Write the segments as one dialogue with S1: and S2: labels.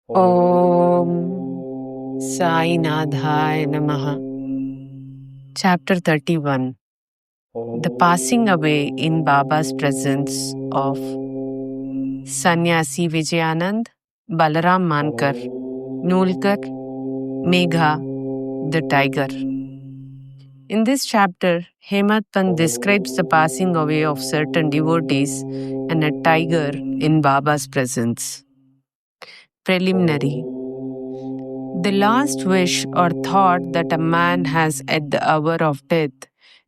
S1: Om Sai Nadhaya Namaha. Chapter 31. The passing away in Baba's presence of Sannyasi Vijayanand, Balaram Mankar, Nulkar, Megha, the tiger. In this chapter, Hemant Pant describes the passing away of certain devotees and a tiger in Baba's presence. Preliminary. The last wish or thought that a man has at the hour of death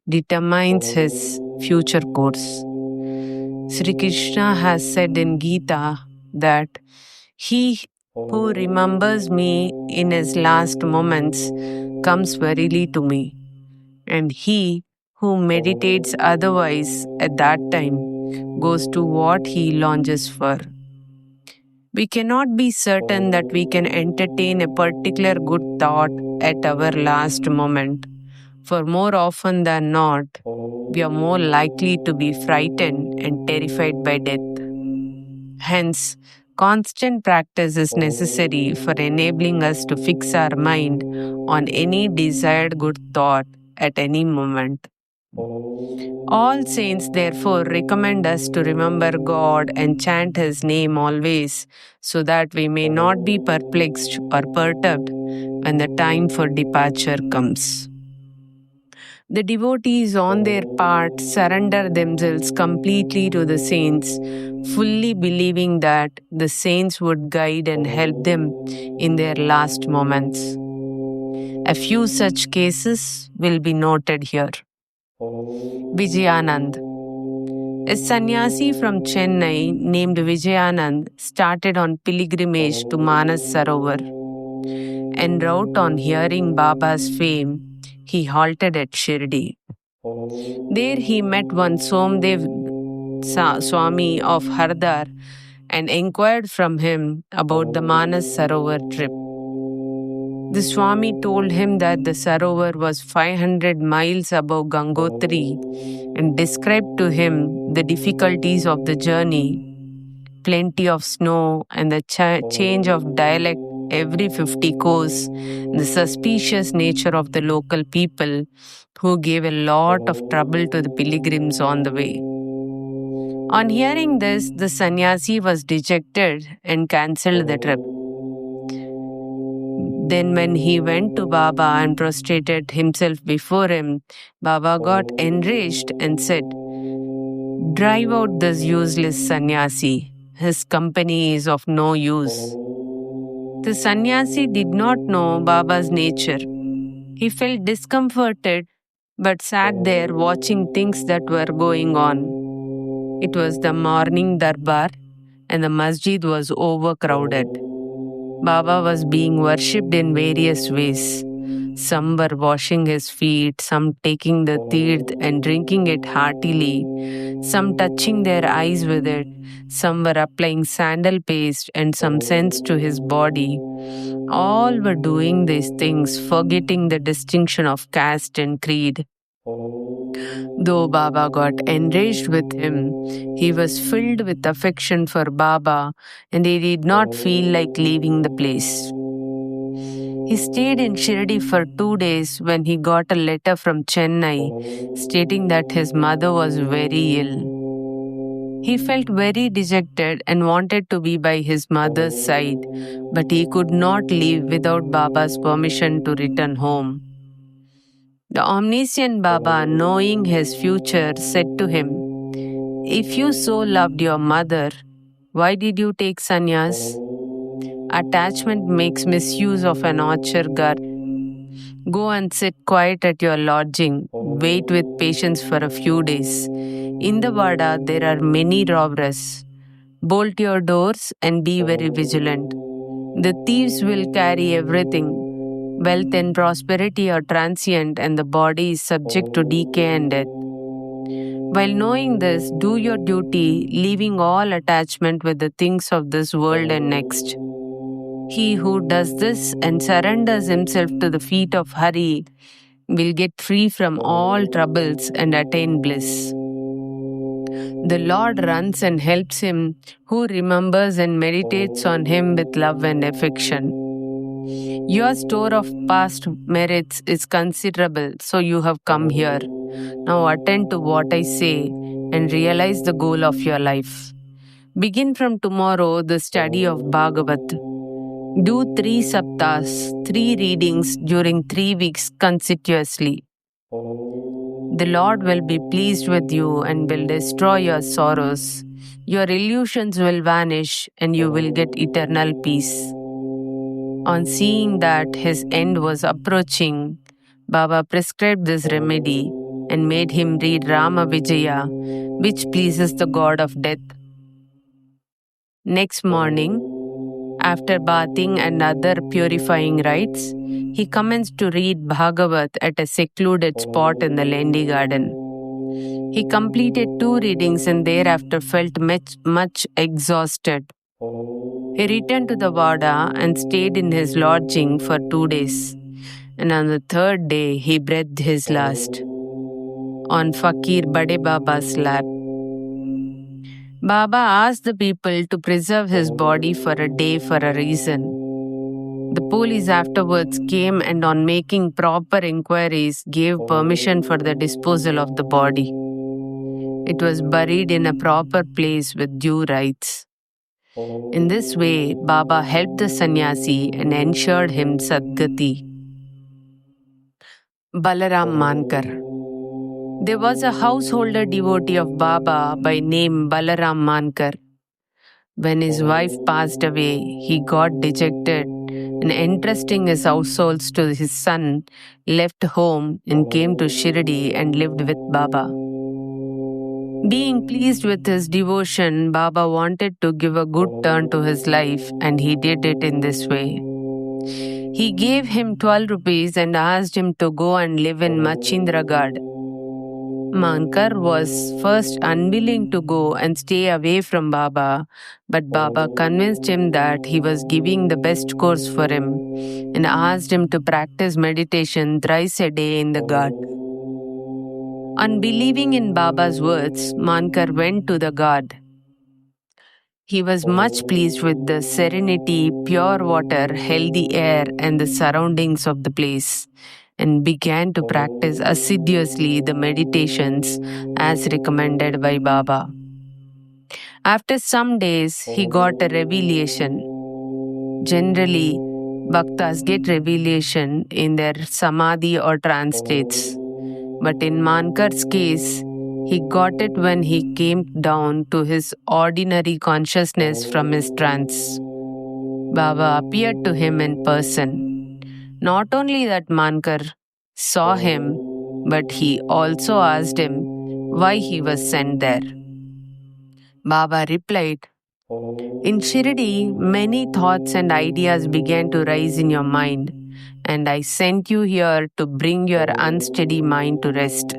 S1: determines his future course. Sri Krishna has said in Gita that he who remembers me in his last moments comes verily to me, and he who meditates otherwise at that time goes to what he longes for. We cannot be certain that we can entertain a particular good thought at our last moment, for more often than not, we are more likely to be frightened and terrified by death. Hence, constant practice is necessary for enabling us to fix our mind on any desired good thought at any moment. All saints therefore recommend us to remember God and chant His name always, so that we may not be perplexed or perturbed when the time for departure comes. The devotees, on their part, surrender themselves completely to the saints, fully believing that the saints would guide and help them in their last moments. A few such cases will be noted here. Vijayanand. A sannyasi from Chennai named Vijayanand started on pilgrimage to Manas Sarovar. En route, on hearing Baba's fame, he halted at Shirdi. There he met one Somdev Swami of Hardar and inquired from him about the Manas Sarovar trip. The Swami told him that the Sarovar was 500 miles above Gangotri and described to him the difficulties of the journey, plenty of snow, and the change of dialect every 50 kos, the suspicious nature of the local people who gave a lot of trouble to the pilgrims on the way. On hearing this, the sannyasi was dejected and cancelled the trip. Then, when he went to Baba and prostrated himself before him, Baba got enraged and said, "Drive out this useless sannyasi. His company is of no use." The sannyasi did not know Baba's nature. He felt discomforted but sat there watching things that were going on. It was the morning darbar and the masjid was overcrowded. Baba was being worshipped in various ways. Some were washing his feet, some taking the tirth and drinking it heartily, some touching their eyes with it, some were applying sandal paste and some scents to his body. All were doing these things, forgetting the distinction of caste and creed. Though Baba got enraged with him, he was filled with affection for Baba and he did not feel like leaving the place. He stayed in Shirdi for 2 days when he got a letter from Chennai stating that his mother was very ill. He felt very dejected and wanted to be by his mother's side, but he could not leave without Baba's permission to return home. The omniscient Baba, knowing his future, said to him, "If you so loved your mother, why did you take sannyas? Attachment makes misuse of an orchard guard. Go and sit quiet at your lodging. Wait with patience for a few days. In the Vada, there are many robbers. Bolt your doors and be very vigilant. The thieves will carry everything. Wealth and prosperity are transient, and the body is subject to decay and death. While knowing this, do your duty, leaving all attachment with the things of this world and next. He who does this and surrenders himself to the feet of Hari will get free from all troubles and attain bliss." The Lord runs and helps him who remembers and meditates on him with love and affection. Your store of past merits is considerable, so you have come here. Now attend to what I say and realize the goal of your life. Begin from tomorrow the study of Bhagavat. Do 3 saptas, 3 readings during 3 weeks consecutively. The Lord will be pleased with you and will destroy your sorrows. Your illusions will vanish and you will get eternal peace. On seeing that his end was approaching, Baba prescribed this remedy and made him read Rama Vijaya, which pleases the god of death. Next morning, after bathing and other purifying rites, he commenced to read Bhagavat at a secluded spot in the Lendi garden. He completed 2 readings and thereafter felt much exhausted. He returned to the Vada and stayed in his lodging for 2 days. And on the 3rd day, he breathed his last on Fakir Bade Baba's lap. Baba asked the people to preserve his body for a day for a reason. The police afterwards came and on making proper inquiries gave permission for the disposal of the body. It was buried in a proper place with due rites. In this way, Baba helped the sannyasi and ensured him Sadgati. Balaram Mankar. There was a householder devotee of Baba by name Balaram Mankar. When his wife passed away, he got dejected and entrusting his households to his son, left home and came to Shirdi and lived with Baba. Being pleased with his devotion, Baba wanted to give a good turn to his life and he did it in this way. He gave him 12 rupees and asked him to go and live in Machindragad. Mankar was first unwilling to go and stay away from Baba, but Baba convinced him that he was giving the best course for him and asked him to practice meditation thrice a day in the Ghat. On believing in Baba's words, Mankar went to the Ghat. He was much pleased with the serenity, pure water, healthy air, and the surroundings of the place, and began to practice assiduously the meditations as recommended by Baba. After some days, he got a revelation. Generally, bhaktas get revelation in their samadhi or trance states. But in Mankar's case, he got it when he came down to his ordinary consciousness from his trance. Baba appeared to him in person. Not only that Mankar saw him, but he also asked him why he was sent there. Baba replied, "In Shirdi, many thoughts and ideas began to rise in your mind, and I sent you here to bring your unsteady mind to rest.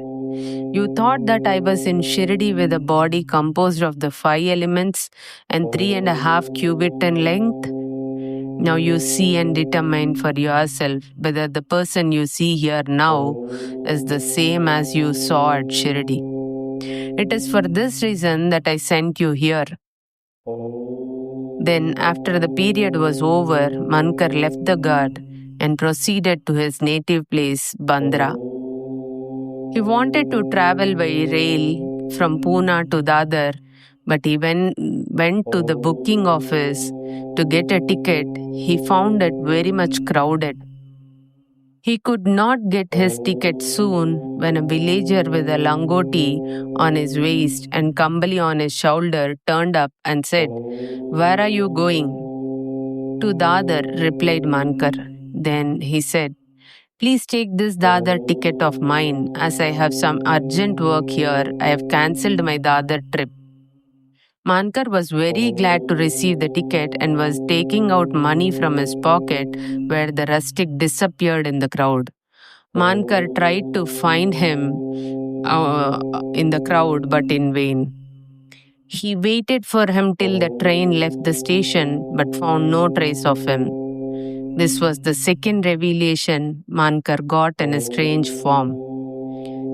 S1: You thought that I was in Shirdi with a body composed of the 5 elements and 3.5 cubits in length. Now you see and determine for yourself whether the person you see here now is the same as you saw at Shirdi. It is for this reason that I sent you here." Then, after the period was over, Mankar left the Ghat and proceeded to his native place, Bandra. He wanted to travel by rail from Pune to Dadar, but he went to the booking office to get a ticket. He found it very much crowded. He could not get his ticket soon when a villager with a langoti on his waist and kambali on his shoulder turned up and said, "Where are you going?" "To Dadar," replied Mankar. Then he said, "Please take this Dadar ticket of mine. As I have some urgent work here, I have cancelled my Dadar trip." Mankar was very glad to receive the ticket and was taking out money from his pocket where the rustic disappeared in the crowd. Mankar tried to find him in the crowd, but in vain. He waited for him till the train left the station, but found no trace of him. This was the second revelation Mankar got in a strange form.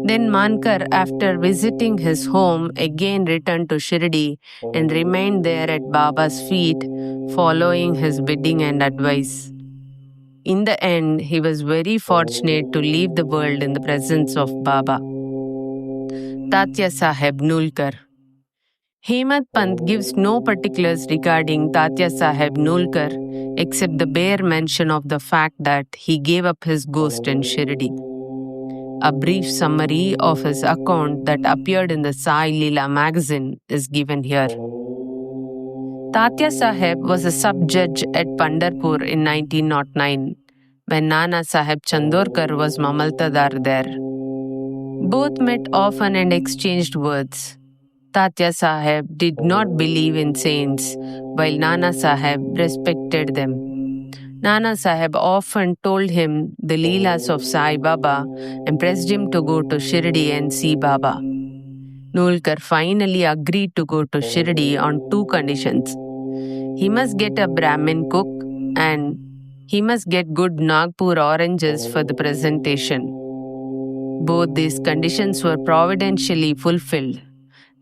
S1: Then Mankar, after visiting his home, again returned to Shirdi and remained there at Baba's feet, following his bidding and advice. In the end, he was very fortunate to leave the world in the presence of Baba. Tatya Saheb Nulkar. Hemant Pant gives no particulars regarding Tatya Saheb Nulkar except the bare mention of the fact that he gave up his ghost in Shirdi. A brief summary of his account that appeared in the Sai Leela magazine is given here. Tatya Saheb was a sub-judge at Pandharpur in 1909 when Nana Saheb Chandorkar was Mamaltadar there. Both met often and exchanged words. Tatya Saheb did not believe in saints, while Nana Saheb respected them. Nana Saheb often told him the Leelas of Sai Baba and pressed him to go to Shirdi and see Baba. Nulkar finally agreed to go to Shirdi on two conditions. He must get a Brahmin cook and he must get good Nagpur oranges for the presentation. Both these conditions were providentially fulfilled.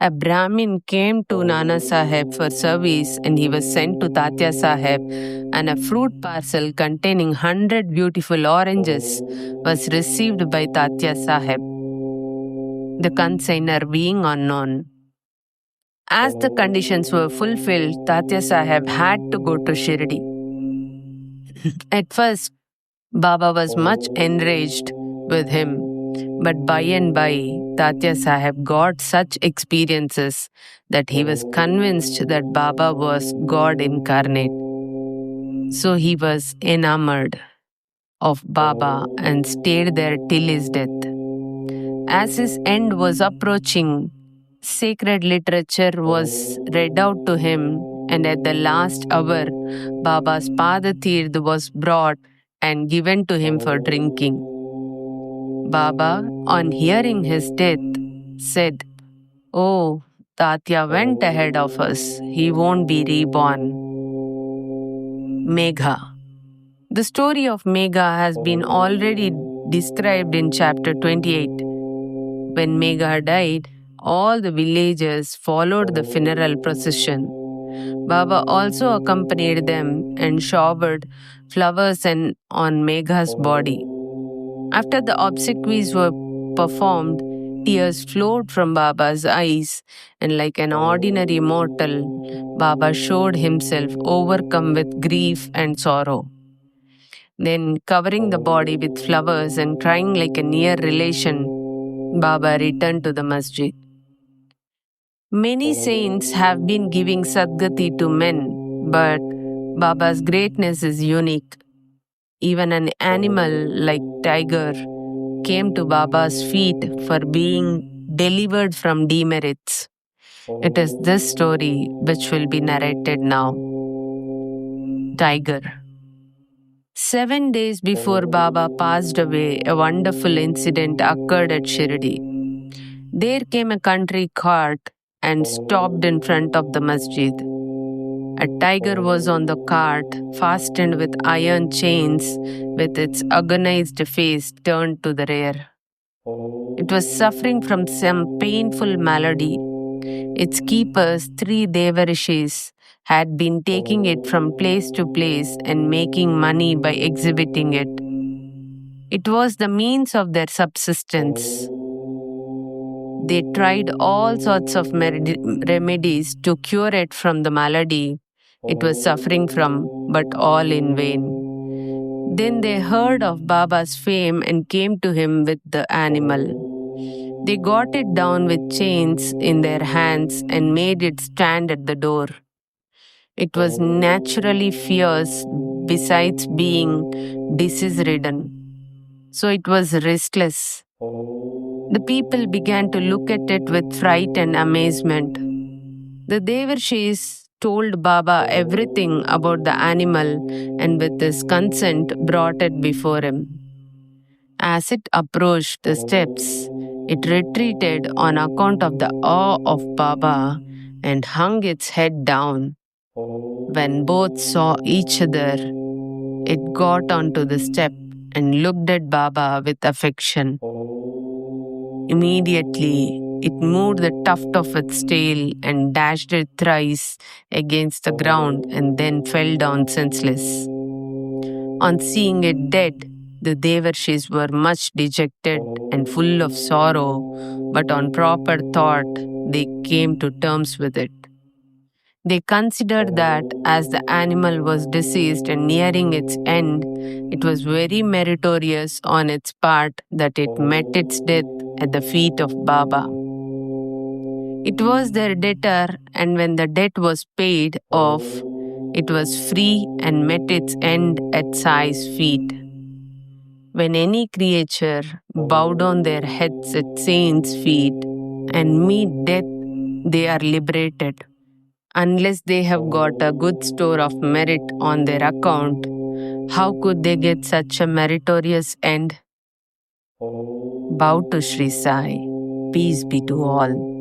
S1: A Brahmin came to Nana Saheb for service and he was sent to Tatya Saheb, and a fruit parcel containing 100 beautiful oranges was received by Tatya Saheb, the consignor being unknown. As the conditions were fulfilled, Tatya Saheb had to go to Shirdi. At first, Baba was much enraged with him, but by and by, Tatya Saheb got such experiences that he was convinced that Baba was God incarnate. So he was enamored of Baba and stayed there till his death. As his end was approaching, sacred literature was read out to him, and at the last hour, Baba's Padatirth was brought and given to him for drinking. Baba, on hearing his death, said, "Oh, Tatya went ahead of us. He won't be reborn." Megha. The story of Megha has been already described in chapter 28. When Megha died, all the villagers followed the funeral procession. Baba also accompanied them and showered flowers on Megha's body. After the obsequies were performed, tears flowed from Baba's eyes, and like an ordinary mortal, Baba showed himself overcome with grief and sorrow. Then, covering the body with flowers and crying like a near relation, Baba returned to the masjid. Many saints have been giving Sadgati to men, but Baba's greatness is unique. Even an animal like tiger came to Baba's feet for being delivered from demerits. It is this story which will be narrated now. Tiger. 7 days before Baba passed away, a wonderful incident occurred at Shirdi. There came a country cart and stopped in front of the masjid. A tiger was on the cart, fastened with iron chains, with its agonized face turned to the rear. It was suffering from some painful malady. Its keepers, 3 Devarishis, had been taking it from place to place and making money by exhibiting it. It was the means of their subsistence. They tried all sorts of remedies to cure it from the malady it was suffering from, but all in vain. Then they heard of Baba's fame and came to him with the animal. They got it down with chains in their hands and made it stand at the door. It was naturally fierce, besides being disease-ridden. So it was restless. The people began to look at it with fright and amazement. The Devarshis told Baba everything about the animal and with his consent brought it before him. As it approached the steps, it retreated on account of the awe of Baba and hung its head down. When both saw each other, it got onto the step and looked at Baba with affection. Immediately, it moved the tuft of its tail and dashed it thrice against the ground and then fell down senseless. On seeing it dead, the Devarshis were much dejected and full of sorrow, but on proper thought, they came to terms with it. They considered that as the animal was deceased and nearing its end, it was very meritorious on its part that it met its death at the feet of Baba. It was their debtor, and when the debt was paid off, it was free and met its end at Sai's feet. When any creature bow down their heads at saints' feet and meet death, they are liberated. Unless they have got a good store of merit on their account, how could they get such a meritorious end? Bow to Sri Sai. Peace be to all.